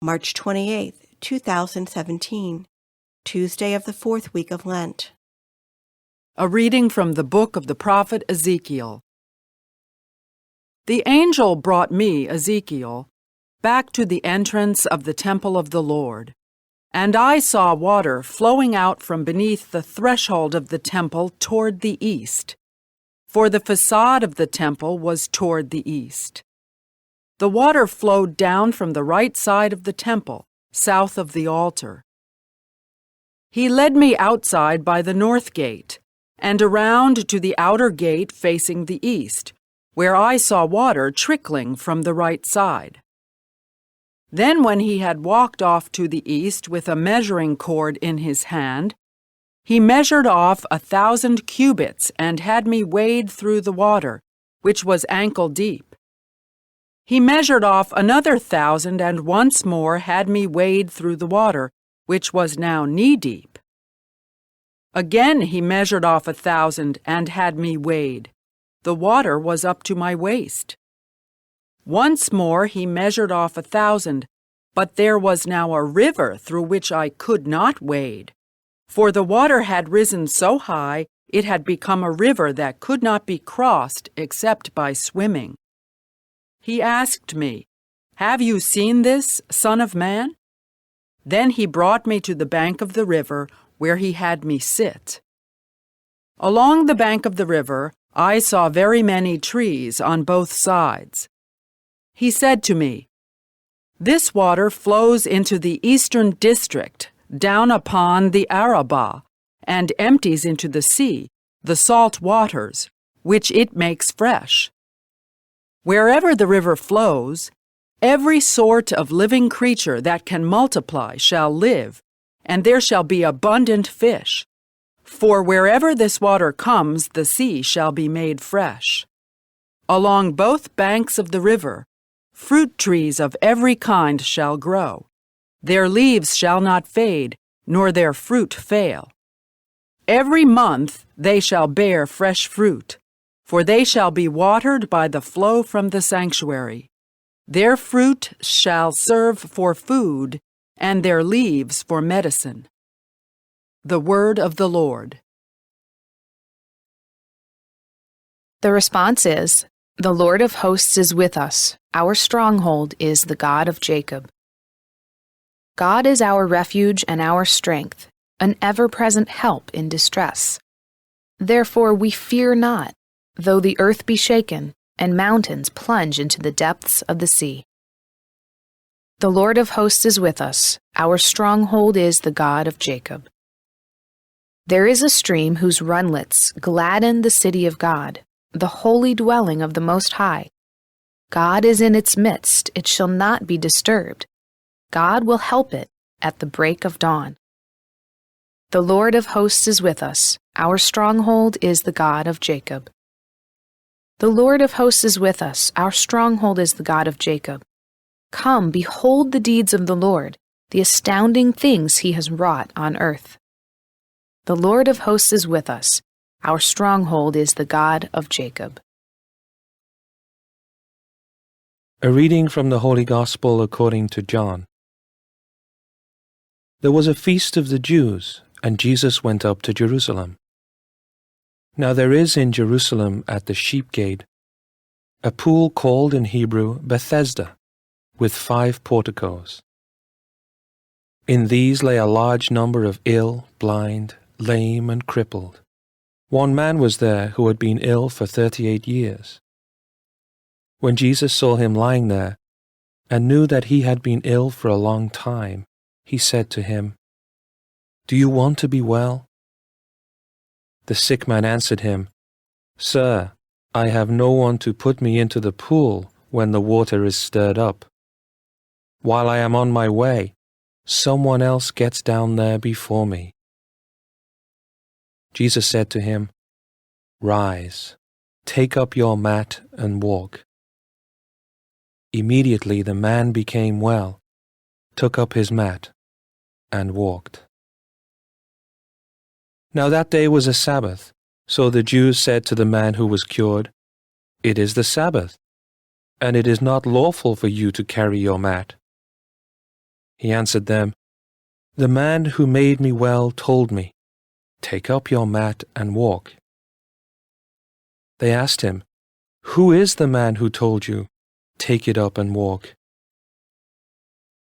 March 28, 2017, Tuesday of the fourth week of Lent. A reading from the book of the prophet Ezekiel. The angel brought me, Ezekiel, back to the entrance of the temple of the Lord, and I saw water flowing out from beneath the threshold of the temple toward the east, for the façade of the temple was toward the east. The water flowed down from the right side of the temple, south of the altar. He led me outside by the north gate, and around to the outer gate facing the east, where I saw water trickling from the right side. Then when he had walked off to the east with a measuring cord in his hand, he measured off 1,000 cubits and had me wade through the water, which was ankle deep. He measured off another 1,000 and once more had me wade through the water, which was now knee-deep. Again he measured off 1,000 and had me wade. The water was up to my waist. Once more he measured off 1,000, but there was now a river through which I could not wade, for the water had risen so high it had become a river that could not be crossed except by swimming. He asked me, "Have you seen this, Son of Man?" Then he brought me to the bank of the river, where he had me sit. Along the bank of the river, I saw very many trees on both sides. He said to me, "This water flows into the eastern district, down upon the Arabah, and empties into the sea, the salt waters, which it makes fresh. Wherever the river flows, every sort of living creature that can multiply shall live, and there shall be abundant fish. For wherever this water comes, the sea shall be made fresh. Along both banks of the river, fruit trees of every kind shall grow. Their leaves shall not fade, nor their fruit fail. Every month they shall bear fresh fruit, for they shall be watered by the flow from the sanctuary. Their fruit shall serve for food, and their leaves for medicine." The word of the Lord. The response is, "The Lord of hosts is with us. Our stronghold is the God of Jacob." God is our refuge and our strength, an ever-present help in distress. Therefore we fear not, though the earth be shaken, and mountains plunge into the depths of the sea. The Lord of hosts is with us. Our stronghold is the God of Jacob. There is a stream whose runlets gladden the city of God, the holy dwelling of the Most High. God is in its midst, it shall not be disturbed. God will help it at the break of dawn. The Lord of hosts is with us. Our stronghold is the God of Jacob. The Lord of hosts is with us. Our stronghold is the God of Jacob. Come, behold the deeds of the Lord, the astounding things he has wrought on earth. The Lord of hosts is with us. Our stronghold is the God of Jacob. A reading from the Holy Gospel according to John. There was a feast of the Jews, and Jesus went up to Jerusalem. Now there is in Jerusalem at the sheep gate a pool called in Hebrew Bethesda, with 5 porticos. In these lay a large number of ill, blind, lame, and crippled. One man was there who had been ill for 38 years. When Jesus saw him lying there, and knew that he had been ill for a long time, he said to him, "Do you want to be well?" The sick man answered him, "Sir, I have no one to put me into the pool when the water is stirred up. While I am on my way, someone else gets down there before me." Jesus said to him, "Rise, take up your mat and walk." Immediately the man became well, took up his mat, and walked. Now that day was a Sabbath, so the Jews said to the man who was cured, "It is the Sabbath, and it is not lawful for you to carry your mat." He answered them, "The man who made me well told me, 'Take up your mat and walk.'" They asked him, "Who is the man who told you, 'Take it up and walk'?"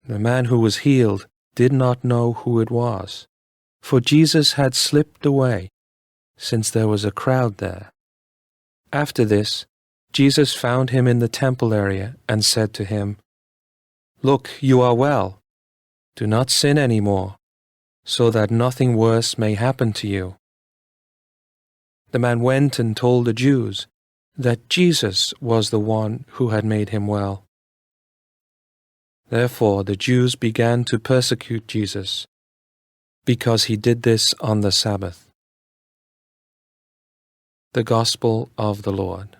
The man who was healed did not know who it was, for Jesus had slipped away, since there was a crowd there. After this, Jesus found him in the temple area and said to him, "Look, you are well. Do not sin anymore, so that nothing worse may happen to you." The man went and told the Jews that Jesus was the one who had made him well. Therefore the Jews began to persecute Jesus, because he did this on the Sabbath. The Gospel of the Lord.